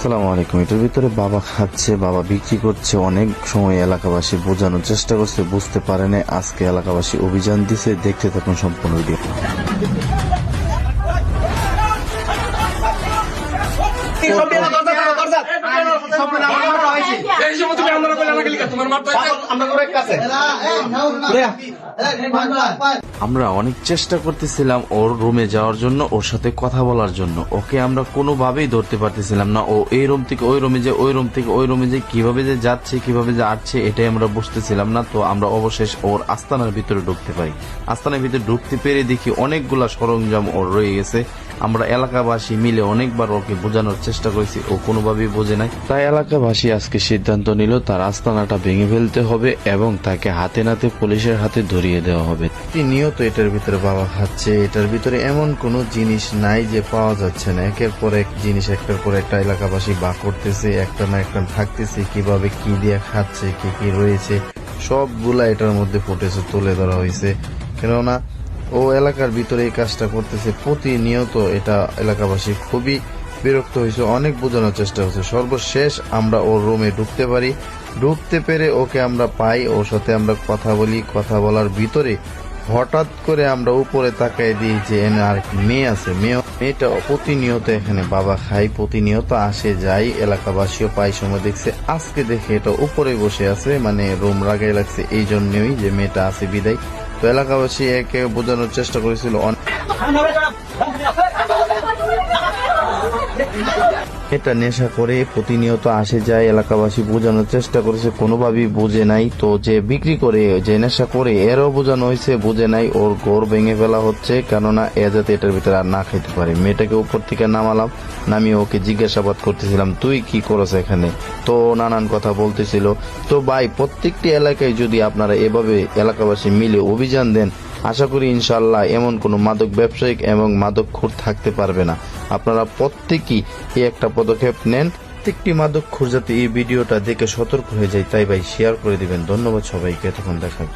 আসসালামু আলাইকুম। এটার ভিতরে বাবা খাচ্ছে, বাবা বিক্রি করছে। অনেক সময় এলাকাবাসী বোঝানোর চেষ্টা করছে, বুঝতে পারে না। আজকে এলাকাবাসী অভিযান দিছে, দেখতে থাকুন সম্পূর্ণ ভিডিও। আমরা অনেক চেষ্টা করতেছিলাম ওর রুমে যাওয়ার জন্য, ওর সাথে কথা বলার জন্য। ওকে আমরা কোনোভাবেই ধরতে পারতেছিলাম না। ও এই রুম থেকে ওই রুমে যায়, ওই রুম থেকে ওই রুমে যায়, কিভাবে যে যাচ্ছে কিভাবে যে আসছে এটাই আমরা বুঝতেছিলাম না। তো আমরা অবশেষ ওর আস্তানার ভিতরে ঢুকতে পারি। আস্তানার ভিতরে ঢুকতে পেরে দেখি অনেকগুলা সরঞ্জাম ওর রয়ে গেছে। আমরা এলাকাবাসী মিলে অনেকবার ওকে বোঝানোর চেষ্টা করেছি, ও কোনোভাবেই বোঝে নাই। তাই এলাকাবাসী আজকে সিদ্ধান্ত নিল তার আস্তানাটা ভেঙে ফেলতে হবে এবং তাকে হাতে নাতে পুলিশের হাতে ধরিয়ে দেওয়া হবে। নিয়ত এটার ভিতরে বাবা খাচ্ছে। এটার ভিতরে এমন কোনো জিনিস নাই যে পাওয়া যাচ্ছে না। একের পর এক জিনিস, একটার পর একটা এলাকাবাসী বা করতেছে, একটা না একটা থাকতেছে। কিভাবে কি দিয়ে খাচ্ছে, কি কি রয়েছে সবগুলা এটার মধ্যে ফুটেছে, তুলে ধরা হয়েছে। কেননা ও এলাকার ভিতরে এই কাজটা করতেছে প্রতিনিয়ত। এটা এলাকাবাসী খুবই বিরক্ত হয়েছে, অনেক বোঝানোর চেষ্টা হচ্ছে। সর্বশেষ আমরা ওর রুমে ঢুকতে পেরে ওকে আমরা পাই, ওর সাথে আমরা কথা বলি। কথা বলার ভিতরে হঠাৎ করে আমরা উপরে তাকাই দিই যে এনে আর মেয়ে আছে। মেয়েটা প্রতিনিয়ত এখানে বাবা খাই, প্রতিনিয়ত আসে যায়। এলাকাবাসীও পাই সময় দেখছে। আজকে দেখে এটা উপরে বসে আছে, মানে রুম রাগাই লাগছে এই জন্যই যে মেয়েটা আছে বিদায়। তো এলাকাবাসী একে বোঝানোর চেষ্টা করেছিল। এটা নেশা করে প্রতিনিয়ত আসে যায়, এলাকাবাসী বোঝানোর চেষ্টা করেছে, কোনোভাবেই বুঝে নাই। তো যে বিক্রি করে, যে নেশা করে, এরও বোঝানো হয়েছে, বুঝে নাই। ওর ঘর ভেঙে ফেলা হচ্ছে, কেননা এ যাতে এটার ভিতরে আর না খেতে পারে। মেয়েটাকে উপর থেকে নামিয়ে ওকে জিজ্ঞাসাবাদ করতেছিলাম, তুই কি করছ এখানে? তো নানান কথা বলতেছিল। তো ভাই, প্রত্যেকটি এলাকায় যদি আপনারা এভাবে এলাকাবাসী মিলে অভিযান দেন, আশা করি ইনশাআল্লাহ এমন কোনো মাদক ব্যবসায়িক এবং মাদকখোর থাকতে পারবে না। আপনারা প্রত্যেকেই এই একটা পদক্ষেপ নেন। প্রত্যেকটি মাদকখোর যাতে এই ভিডিওটা দেখে সতর্ক হয়ে যায়, তাই ভাই শেয়ার করে দিবেন। ধন্যবাদ সবাইকে, এতক্ষণ দেখার